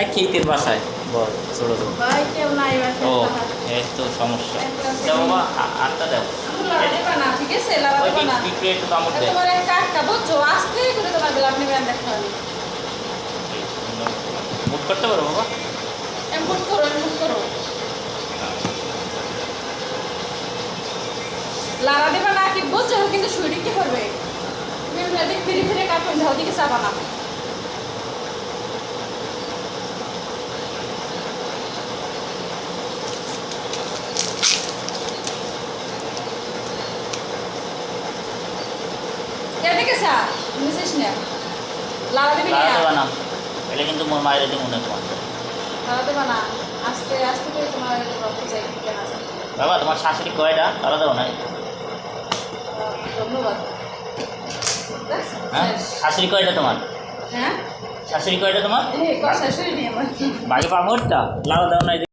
খেতের বাসায় বল ছোট ছোট ভাই কেউ নাই ও এই তো সমস্যা দাও বাবা আটটা দাও না ঠিক আছে লাড়া ওই দেবা না একটু একটু কামড় দে তোমার একটা আটটা বুঝছো আস্তে করে তোমার বেলা আপনি ব্যান দেখা হবে মুট করতে পারো বাবা এমন করো লাড়া দেবা না কি বুঝছো কিন্তু শুইটি কি করবে তুমি এদিক ফিরে ফিরে কাটুন যাও দিকে চাবা না এদিকে স্যার মিসেস না লাড়া দেবে লাড়া না দেবা না এটা কিন্তু মোর মায়ের দিকে মনে তোমার লাড়া দেবা না আস্তে আস্তে করে তোমার রক্ত চাই কেন আছে বাবা তোমার শাশুড়ি কয়টা লাড়া দেবো না ধন্যবাদ হ্যাঁ শাশুড়ি কয়টা তোমার হ্যাঁ শাশুড়ি কয়টা তোমার এই কথা শুনি আমার বাকি পামড়টা লাড়া দেবো না